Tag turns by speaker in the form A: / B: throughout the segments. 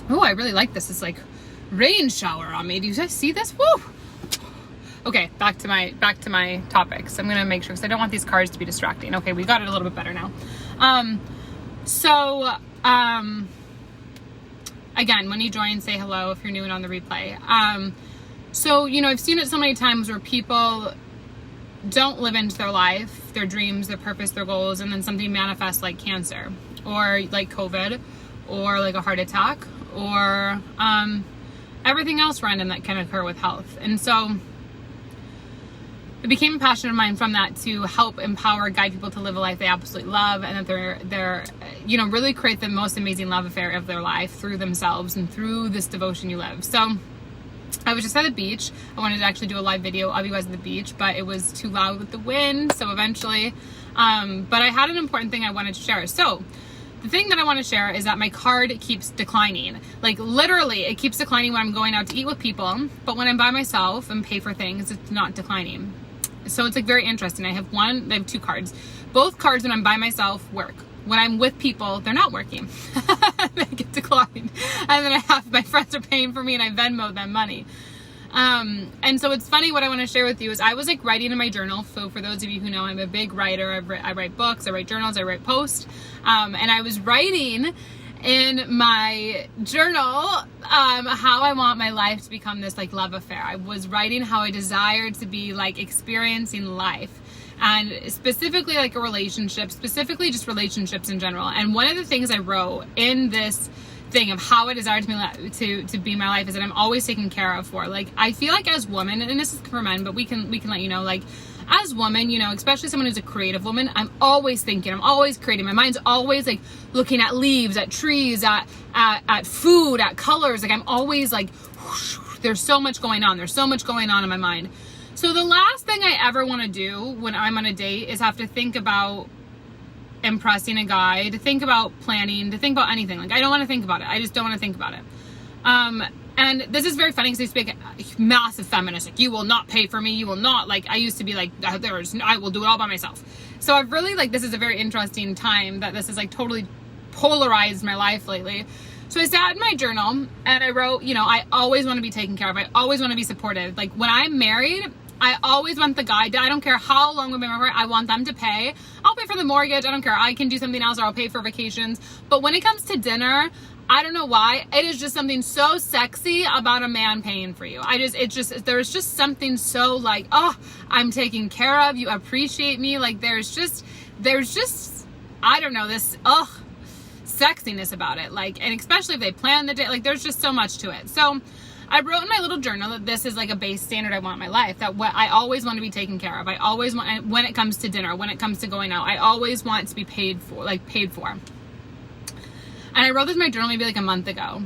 A: Oh, I really like this. It's like rain shower on me. Do you guys see this? Woo! Okay, back to my topics. I'm gonna make sure, because I don't want these cards to be distracting. Okay, we got it a little bit better now. Again, when you join, say hello if you're new and on the replay. So, you know, I've seen it so many times where people don't live into their life, their dreams, their purpose, their goals, and then something manifests like cancer or like COVID or like a heart attack or everything else random that can occur with health. And so it became a passion of mine from that to help empower, guide people to live a life they absolutely love, and that they're you know, really create the most amazing love affair of their life through themselves and through this devotion you live. So I was just at the beach. I wanted to actually do a live video of you guys at the beach, but it was too loud with the wind. So eventually, but I had an important thing I wanted to share. So the thing that I want to share is that my card keeps declining. Like literally it keeps declining when I'm going out to eat with people, but when I'm by myself and pay for things, it's not declining. So it's like very interesting. I have two cards. Both cards when I'm by myself work. When I'm with people, they're not working. They get declined. And then I have my friends are paying for me and I Venmo them money. And so it's funny, what I want to share with you is I was like writing in my journal. So for those of you who know, I'm a big writer. I write books, I write journals, I write posts. And I was writing in my journal how I want my life to become this like love affair. I was writing how I desired to be like experiencing life, and specifically like a relationship, specifically just relationships in general. And one of the things I wrote in this thing of how I desire to be my life is that I'm always taken care of for. Like I feel like as women, and this is for men, but we can let you know, like as women, you know, especially someone who's a creative woman, I'm always thinking, I'm always creating. My mind's always like looking at leaves, at trees, at food, at colors. Like I'm always like, whoosh, there's so much going on. There's so much going on in my mind. So the last thing I ever want to do when I'm on a date is have to think about impressing a guy, to think about planning, to think about anything. Like I don't want to think about it. I just don't want to think about it. And this is very funny because I speak massive feminist, like you will not pay for me, you will not, like I used to be like, I will do it all by myself. So I've really like, this is a very interesting time that this is like totally polarized my life lately. So I sat in my journal and I wrote, you know, I always want to be taken care of. I always want to be supportive. Like when I'm married, I always want the guy, I don't care how long we've been married, I want them to pay. I'll pay for the mortgage, I don't care. I can do something else, or I'll pay for vacations. But when it comes to dinner, I don't know why, it is just something so sexy about a man paying for you. There's just something so like, oh, I'm taken care of, you appreciate me. Like there's just, I don't know, this, sexiness about it. Like, and especially if they plan the day, like there's just so much to it. So I wrote in my little journal that this is like a base standard I want in my life, that what I always want to be taken care of. I always want, when it comes to dinner, when it comes to going out, I always want to be paid for. And I wrote this in my journal maybe like a month ago,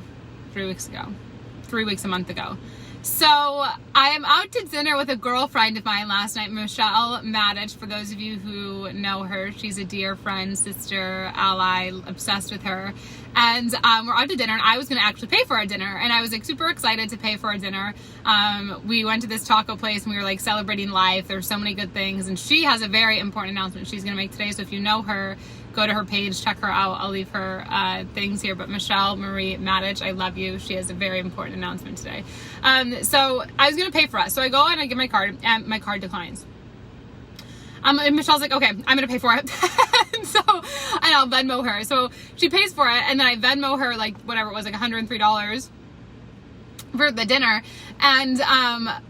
A: 3 weeks a month ago. So I am out to dinner with a girlfriend of mine last night, Michelle Madich. For those of you who know her, she's a dear friend, sister, ally, obsessed with her. And we're out to dinner, and I was going to actually pay for our dinner. And I was like super excited to pay for our dinner. We went to this taco place and we were like celebrating life. There's so many good things. And she has a very important announcement she's going to make today. So if you know her, go to her page, check her out. I'll leave her things here. But Michelle Marie Madich, I love you. She has a very important announcement today. So I was going to pay for us. So I go and I give my card, and my card declines. And Michelle's like, okay, I'm going to pay for it. And I'll Venmo her. So she pays for it. And then I Venmo her like whatever it was, like $103 for the dinner. And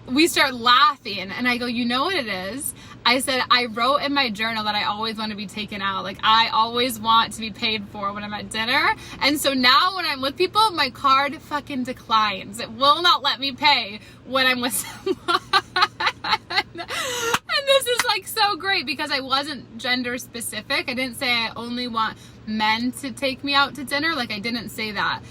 A: we start laughing. And I go, you know what it is? I said, I wrote in my journal that I always want to be taken out. Like I always want to be paid for when I'm at dinner. And so now when I'm with people, my card fucking declines. It will not let me pay when I'm with someone. And this is like so great because I wasn't gender specific. I didn't say I only want men to take me out to dinner. Like I didn't say that.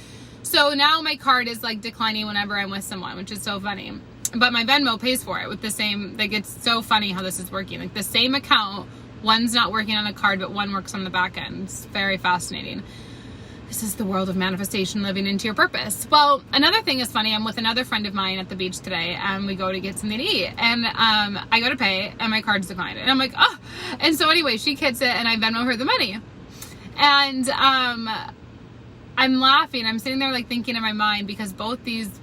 A: So now my card is like declining whenever I'm with someone, which is so funny. But my Venmo pays for it with the same, like it's so funny how this is working. Like the same account, one's not working on a card, but one works on the back end. It's very fascinating. This is the world of manifestation, living into your purpose. Well, another thing is funny. I'm with another friend of mine at the beach today, and we go to get something to eat. And I go to pay, and my card's declined. And I'm like, oh. And so anyway, she gets it, and I Venmo her the money. And I'm laughing. I'm sitting there like thinking in my mind, because both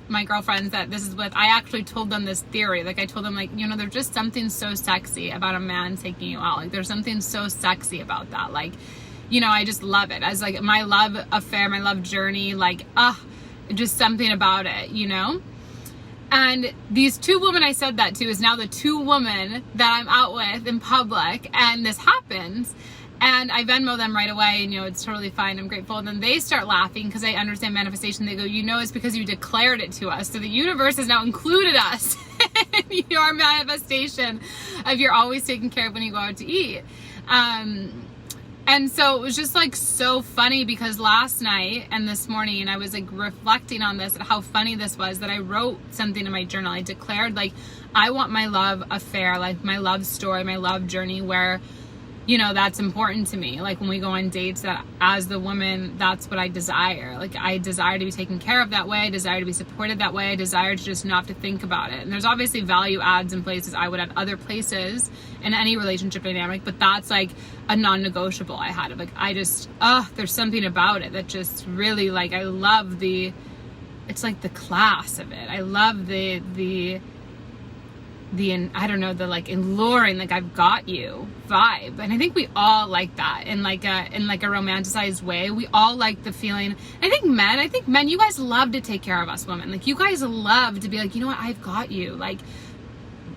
A: my girlfriends that this is with, I actually told them this theory. Like I told them, like, you know, there's just something so sexy about a man taking you out. Like there's something so sexy about that. Like, you know, I just love it as like my love affair, my love journey, like, just something about it, you know? And these two women I said that to is now the two women that I'm out with in public, and this happens. And I Venmo them right away, and, you know, it's totally fine. I'm grateful. And then they start laughing because they understand manifestation. They go, you know, it's because you declared it to us. So the universe has now included us in your manifestation of you're always taken care of when you go out to eat. And so it was just like so funny, because last night and this morning I was like reflecting on this, and how funny this was that I wrote something in my journal. I declared, like, I want my love affair, like my love story, my love journey, where, you know, that's important to me. Like when we go on dates, that as the woman, that's what I desire. Like I desire to be taken care of that way. I desire to be supported that way. I desire to just not have to think about it. And there's obviously value adds in places I would add other places in any relationship dynamic, but that's like a non-negotiable I had. Like I just, there's something about it that just really, like, I love it's like the class of it. I love the I don't know, the like alluring, like I've got you vibe. And I think we all like that in like a romanticized way. We all like the feeling. I think men, you guys love to take care of us women. Like you guys love to be like, you know what, I've got you. Like,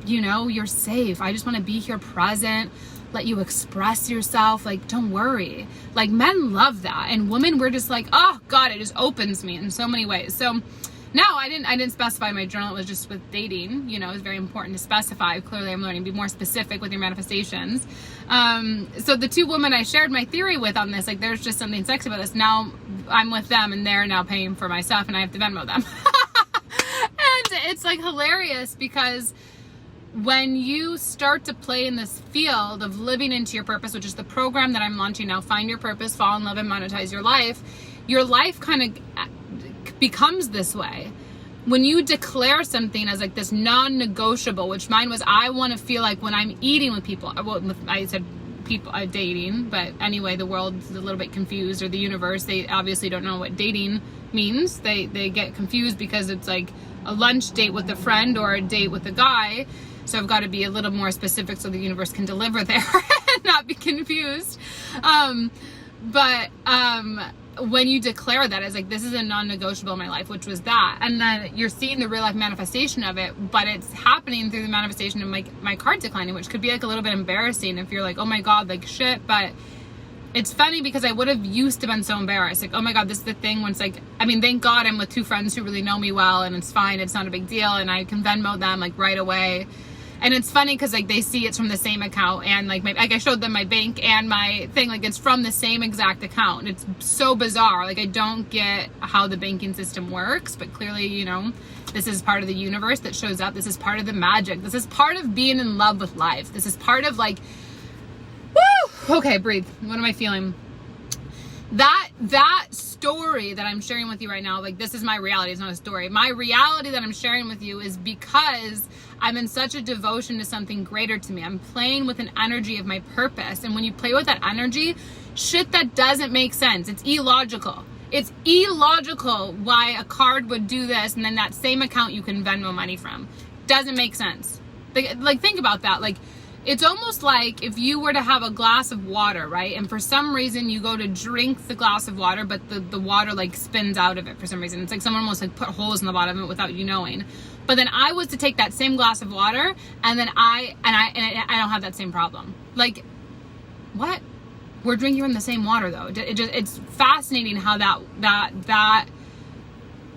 A: you know, you're safe. I just want to be here present, let you express yourself. Like, don't worry. Like men love that. And women, we're just like, oh God, it just opens me in so many ways. So no, I didn't specify in my journal. It was just with dating, you know, it's very important to specify. Clearly I'm learning to be more specific with your manifestations. So the two women I shared my theory with on this, like there's just something sexy about this. Now I'm with them and they're now paying for my stuff and I have to Venmo them. And it's like hilarious, because when you start to play in this field of living into your purpose, which is the program that I'm launching now, Find Your Purpose, Fall in Love, and Monetize Your life kind of becomes this way. When you declare something as like this non-negotiable, which mine was, I want to feel like when I'm eating with people, I said people dating, but anyway, the world's a little bit confused, or the universe, they obviously don't know what dating means. They get confused because it's like a lunch date with a friend or a date with a guy. So I've got to be a little more specific so the universe can deliver there and not be confused. When you declare that as like, this is a non-negotiable in my life, which was that, and then you're seeing the real life manifestation of it, but it's happening through the manifestation of my card declining, which could be like a little bit embarrassing if you're like, oh my God, like shit. But it's funny because I would have used to been so embarrassed, like, oh my God, this is the thing when it's like, I mean, thank God I'm with two friends who really know me well, and it's fine, it's not a big deal, and I can Venmo them like right away. And it's funny because like they see it's from the same account, and like I showed them my bank and my thing, like it's from the same exact account. It's so bizarre. Like I don't get how the banking system works, but clearly, you know, this is part of the universe that shows up. This is part of the magic. This is part of being in love with life. This is part of like, woo! Okay, breathe. What am I feeling? That story that I'm sharing with you right now, like this is my reality, it's not a story. My reality that I'm sharing with you is because I'm in such a devotion to something greater to me. I'm playing with an energy of my purpose. And when you play with that energy, shit that doesn't make sense. It's illogical. It's illogical why a card would do this and then that same account you can Venmo money from. Doesn't make sense. Like think about that. Like it's almost like if you were to have a glass of water, right? And for some reason you go to drink the glass of water, but the water like spins out of it for some reason. It's like someone almost like put holes in the bottom of it without you knowing. But then I was to take that same glass of water and then I don't have that same problem. Like, what? We're drinking from the same water though. It's fascinating how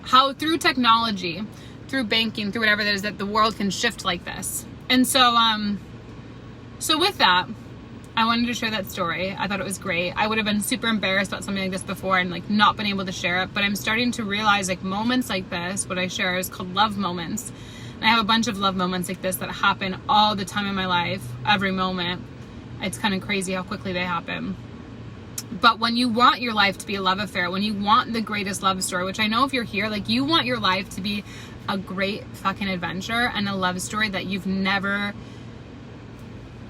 A: how through technology, through banking, through whatever that is, that the world can shift like this. And so with that, I wanted to share that story. I thought it was great. I would have been super embarrassed about something like this before and like not been able to share it, but I'm starting to realize like moments like this, what I share is called love moments. And I have a bunch of love moments like this that happen all the time in my life, every moment. It's kind of crazy how quickly they happen. But when you want your life to be a love affair, when you want the greatest love story, which I know if you're here, like you want your life to be a great fucking adventure and a love story that you've never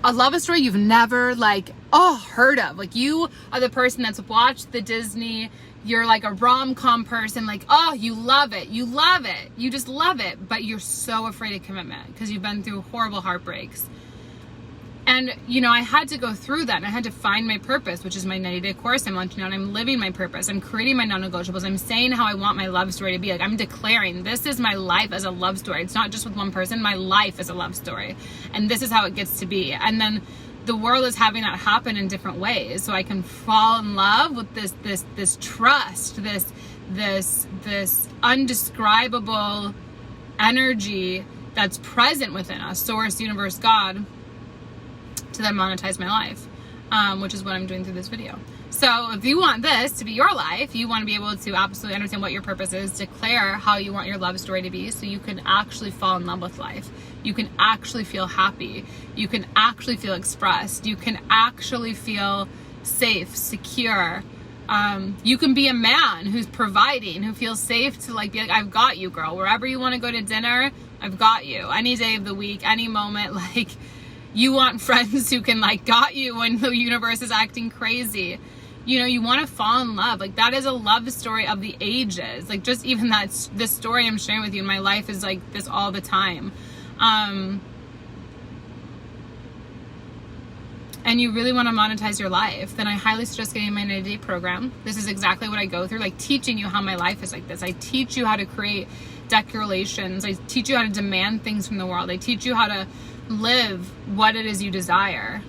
A: a love story you've never heard of. Like, you are the person that's watched the Disney, you're like a rom-com person, like, oh, you love it, you just love it, but you're so afraid of commitment because you've been through horrible heartbreaks. And, you know, I had to go through that, and I had to find my purpose, which is my 90-day course I'm launching out. I'm living my purpose. I'm creating my non-negotiables. I'm saying how I want my love story to be. Like, I'm declaring this is my life as a love story. It's not just with one person. My life is a love story. And this is how it gets to be. And then the world is having that happen in different ways. So I can fall in love with this trust, this undescribable energy that's present within us, source, universe, God, to then monetize my life, which is what I'm doing through this video. So if you want this to be your life, you want to be able to absolutely understand what your purpose is, declare how you want your love story to be, so you can actually fall in love with life. You can actually feel happy. You can actually feel expressed. You can actually feel safe, secure. You can be a man who's providing, who feels safe to be like, I've got you, girl. Wherever you want to go to dinner, I've got you. Any day of the week, any moment, you want friends who can got you when the universe is acting crazy. You know, you want to fall in love. That is a love story of the ages. Just even this story I'm sharing with you in my life is this all the time. And you really want to monetize your life, then I highly suggest getting my 90-day program. This is exactly what I go through, teaching you how my life is like this. I teach you how to create declarations. I teach you how to demand things from the world. I teach you how to live what it is you desire,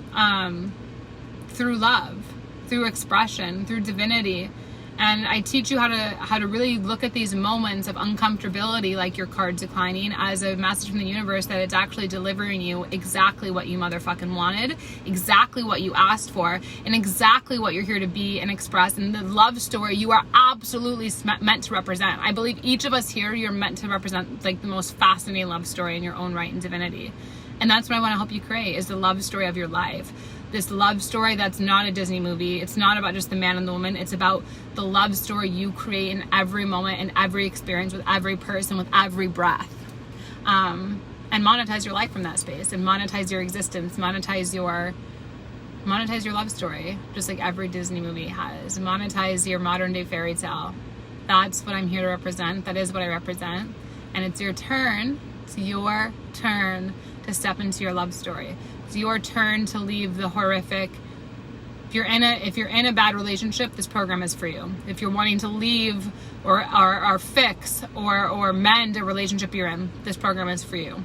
A: through love, through expression, through divinity. And I teach you how to really look at these moments of uncomfortability, like your card declining, as a message from the universe that it's actually delivering you exactly what you motherfucking wanted, exactly what you asked for, and exactly what you're here to be and express. And the love story you are absolutely meant to represent. I believe each of us here, you're meant to represent the most fascinating love story in your own right in divinity. And that's what I want to help you create, is the love story of your life. This love story that's not a Disney movie. It's not about just the man and the woman. It's about the love story you create in every moment, in every experience, with every person, with every breath. And monetize your life from that space, and monetize your existence, monetize your love story, just like every Disney movie has. Monetize your modern day fairy tale. That's what I'm here to represent. That is what I represent. And it's your turn. It's your turn to step into your love story. It's your turn to leave the horrific. If you're in a bad relationship, this program is for you. If you're wanting to leave or fix or mend a relationship you're in, this program is for you.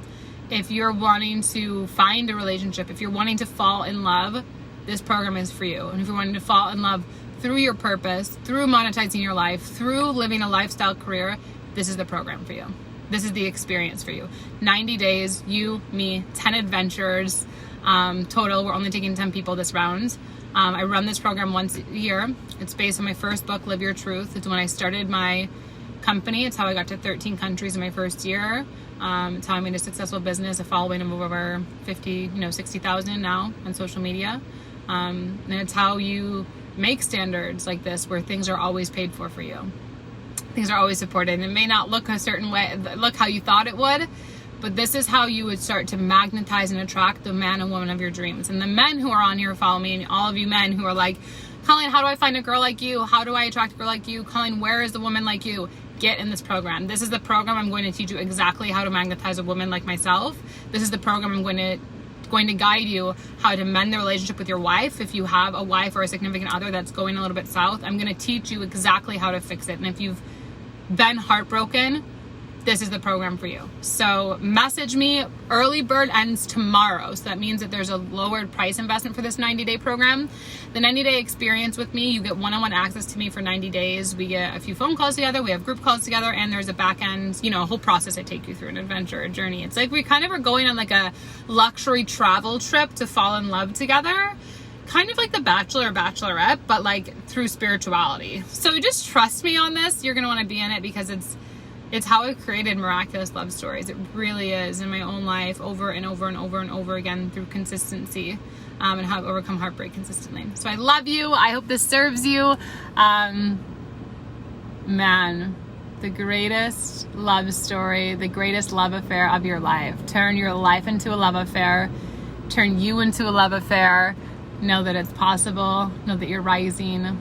A: If you're wanting to find a relationship, if you're wanting to fall in love, this program is for you. And if you're wanting to fall in love through your purpose, through monetizing your life, through living a lifestyle career, this is the program for you. This is the experience for you. 90 days, you, me, 10 adventures total. We're only taking 10 people this round. I run this program once a year. It's based on my first book, Live Your Truth. It's when I started my company. It's how I got to 13 countries in my first year. It's how I made a successful business, a following of over 60,000 now on social media. And it's how you make standards like this, where things are always paid for you. Things are always supported. And it may not look a certain way, look how you thought it would, but this is how you would start to magnetize and attract the man and woman of your dreams. And the men who are on here follow me, and all of you men who are like, Colleen, how do I find a girl like you? How do I attract a girl like you? Colleen, where is the woman like you? Get in this program. This is the program I'm going to teach you exactly how to magnetize a woman like myself. This is the program I'm going to guide you how to mend the relationship with your wife. If you have a wife or a significant other that's going a little bit south, I'm going to teach you exactly how to fix it. And if you've been heartbroken, this is the program for you. So message me. Early bird ends tomorrow. So that means that there's a lowered price investment for this 90-day program. The 90-day experience with me, you get one-on-one access to me for 90 days. We get a few phone calls together. We have group calls together, and there's a back end, a whole process I take you through, an adventure, a journey. It's like we kind of are going on like a luxury travel trip to fall in love together. Kind of like The Bachelor or Bachelorette, but through spirituality. So just trust me on this. You're going to want to be in it, because it's how I've created miraculous love stories. It really is, in my own life, over and over and over and over again, through consistency, and how I've overcome heartbreak consistently. So I love you. I hope this serves you. Man, the greatest love story, the greatest love affair of your life. Turn your life into a love affair. turn you into a love affair. Know that it's possible. Know that you're rising.